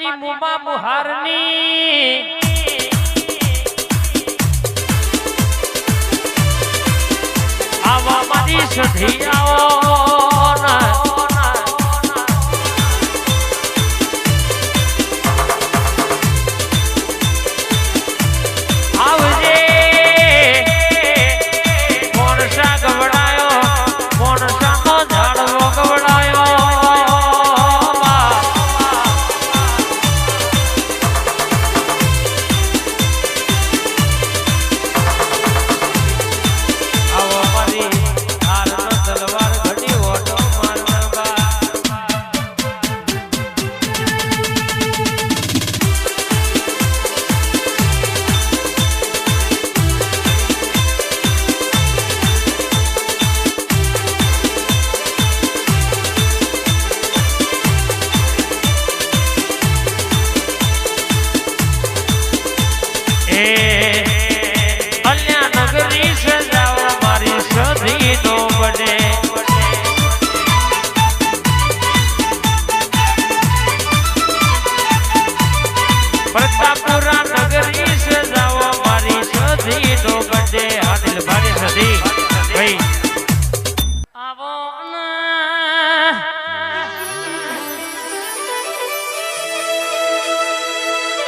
મારી મુમા મુહારની આવા મારી સધિયાઓ આવજે મોણસા ગવડાયો મોણસાનો ઝાડવો ગવડાયો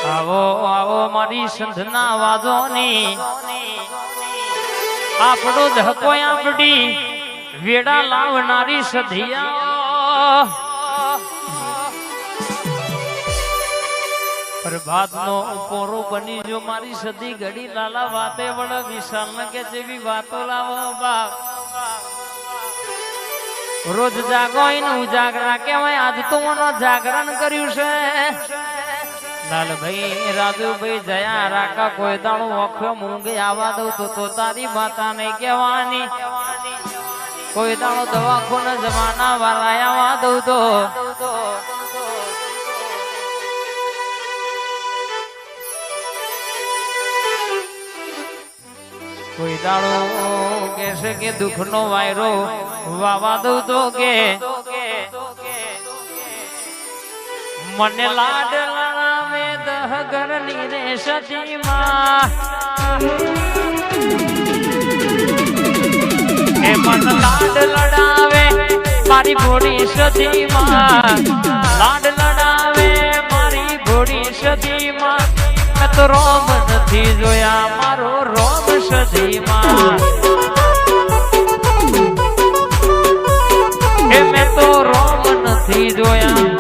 આવો આવો મારી સંધના વાજોની આપણો ધકો આપડી વેડા લાવનારી સધિયા પ્રભાત નો પોરો બની જો મારી સધી ઘડી લાલા વાતે વડ વિશાલ ન કે જેવી વાતો લાવો બાપ રોજ જાગો એને ઉજાગરા કેવાય આજ તો મને જાગરણ કર્યું છે લાલભાઈ રાજુભાઈ જયા રાકા કોઈ દાડો વખો મૂંગે આવા દઉં તો તારી માતા ને કહેવાની કોઈ દાડો દવાખોને જમાના વાળા આવા દઉં તો કોઈ દાડો કહેશે કે દુઃખ નો વાયરો વાવા દઉં તો કે મને લાડ લડાવે દહગર ની રે સતીમાં એ મન લાડ લડાવે મારી ભોળી સતીમાં લાડ લડાવે મારી ભોળી સતીમાં મેં તો રોમ નથી જોયા મારો રોમ સતીમાં એ મેં તો રોમ નથી જોયા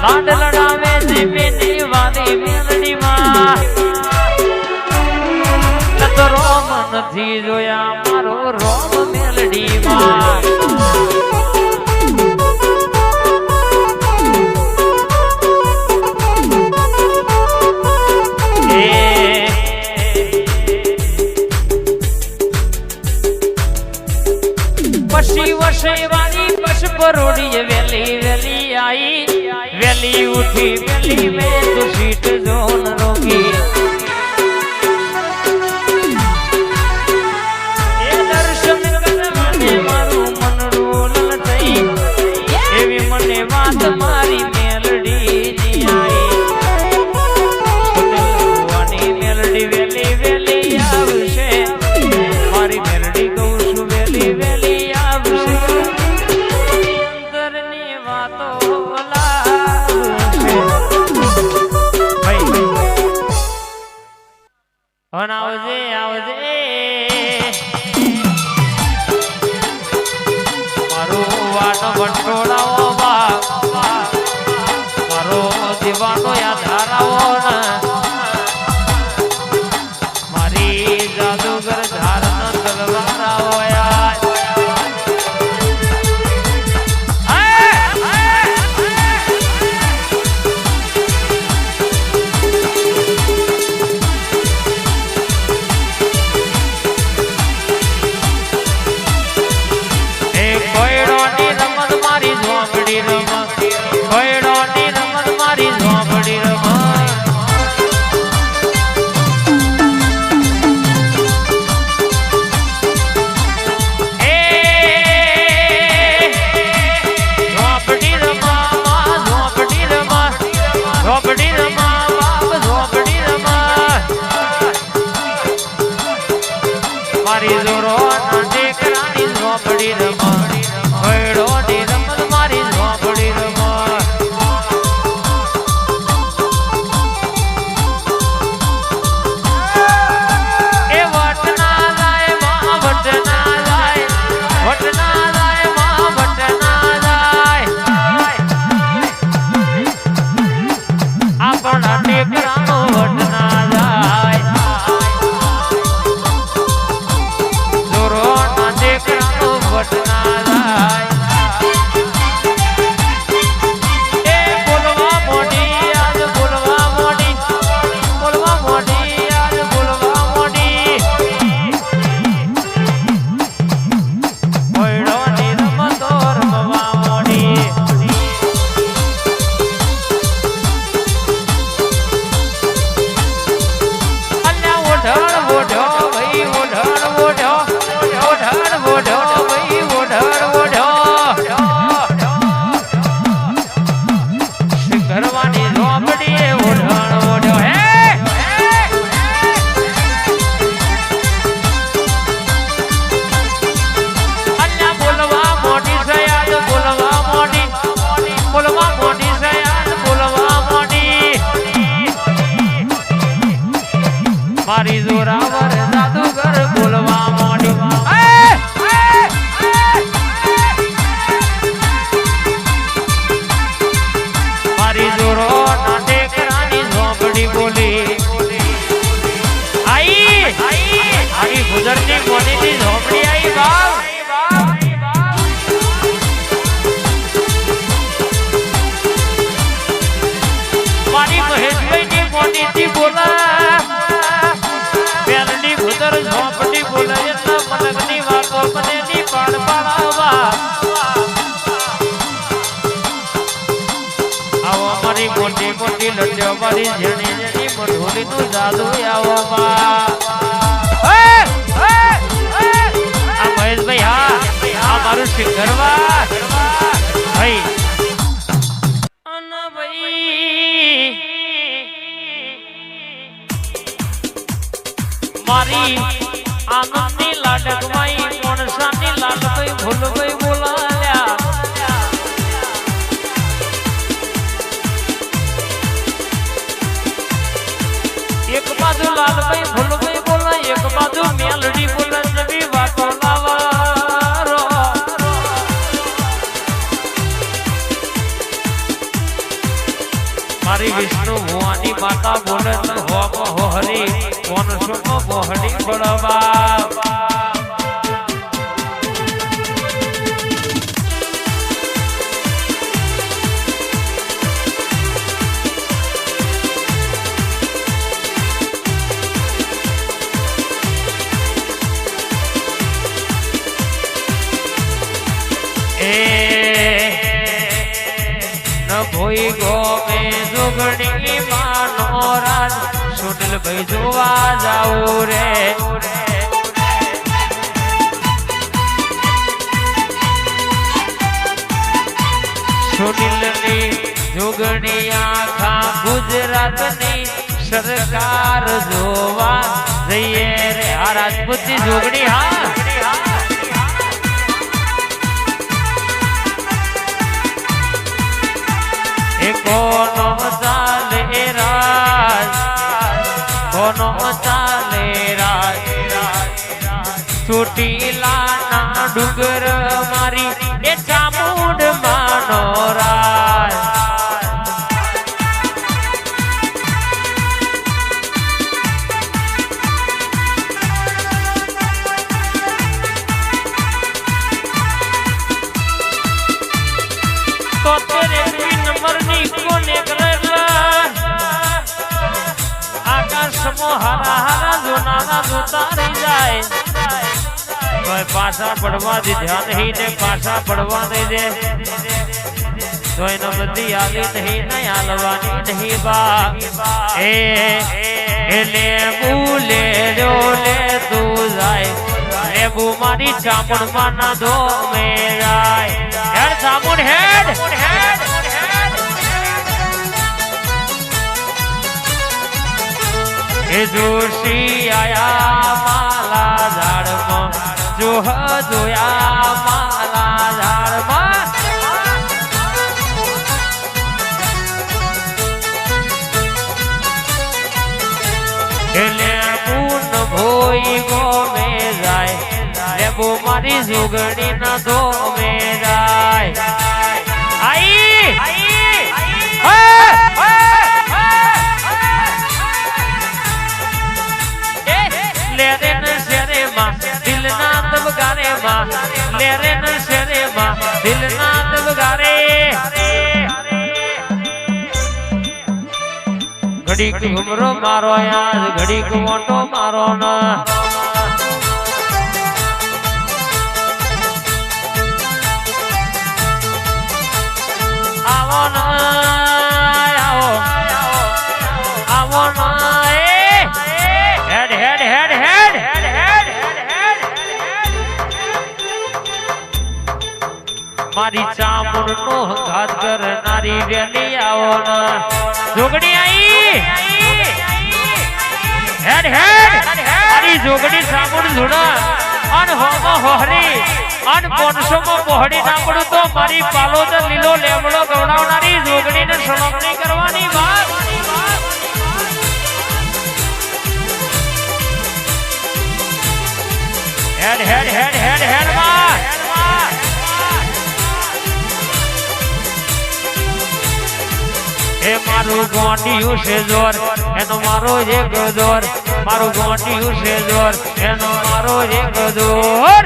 લાડ લડાવે જીમીની વાલી મેલડીમાં તો રોમ નથી જોયા મારો રોમ મેલડીમાં પછી વર્ષે વાળી બસ પરોડી વેલી વેલી आई वेली उठी वेली में तो सीट जोन रोकी ये दर्शन करवाने मारू मन डोलन थई एवी मने बात मारी मेलडी नी आई सुनवानी मेलडी वेली वेली आवशे मारी मेलडी कहूं છું वेली वेली आवशे अंतરની વાતો આવજે આવજે મારું વાટ વટોળાવો મારો દીવાનો યાદ હારાવો મારી જાદુગર ધારણ તલવારાવો મારી મોટી મોટી લડ્યો મારી જેની જેની મઢોલી નું જાદુ આવો આ મહેશભાઈ હા આ મારું સિંગરવા ભાઈ મારી આનંદની લાડકમાઈ મોણસાની લાલભાઈ ભૂલભાઈ બોલાલ્યા એક બાજુ લાલભાઈ ભૂલભાઈ બોલા એક બાજુ મેલડી બોલા નવી વાતો લાવારો મારી વિષ્ણુ ભુવાની માતા બોલે હો હરી કોણ સુનો બોહડી બળવા ભોઈ ગોમે જોગણી માનો રાજ સુનિલ ભાઈ જોવા જાઉં રે સુનિલની જોગણી આખા ગુજરાતની સરકાર જોવા જઈએ રે આ રાજપૂતની જોગણી હા કોનો ચાલે રાજ ચોટીલાના ડુંગર મારી એ ચામુંડ માનો રાજ તો તેરે નંબરની કોને કરેલા આકાશમાં હારા હારા જોનારા જોતા રહી જાય કોઈ પાછા પડવા દે ધ્યાન નહીં ને પાછા પડવા દે દે તો એનો બધી આલી નહીં ને હાલવાની નહીં બા એ લેબુ લે લો લે તું જાય લેબુ મારી ચામડ માં ના ધો મે જાય હેડ ચામડ હેડ એ જોશી આયા માલા ઝાડમાં જોયા માલા ઝાડમાં એટલે પૂન ભોઈ ગોમે જાય લેબુ મારી જોગણી ના ધોમે જાય આઈ લેરે ન શેરે માં દિલ ના દબગારે માં લેરે ન શેરે માં દિલ ના દબગારે ઘડીક ઘુમરો મારો યાદ ઘડીક મોટો મારો ના આવો ના આવો ના હેડ હેડ હેડ હેડ મારી ચામુંડ નો ઘાત કરનારી વેલી આવો ના જોગણી આઈ હેડ હેડ મારી જોગણી ચામુંડ ધૂણા અન હોમો હોહરી અન 500 માં પહોળી ના પડું તો મારી પાલોદર લીલો લેમડો ગવડાવનારી જોગણીને સલામણી કરવાની વાત હેડ હેડ હેડ હેડ હેડ માં એ મારું ગોંડિયું છે જોર એનો મારો એક જોર મારું ગોંડિયું છે જોર એનો મારો એક જોર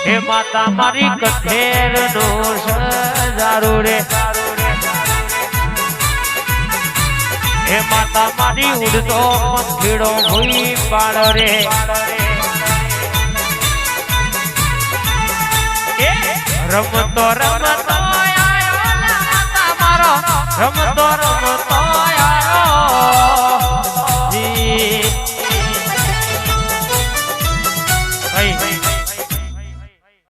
એ માતા મારી કઠેર નો સજારો રે એ માતા મારી ઉડતો પંખીડો હોઈ પાડ રે રમતો રમતો આયો રમતો રમતો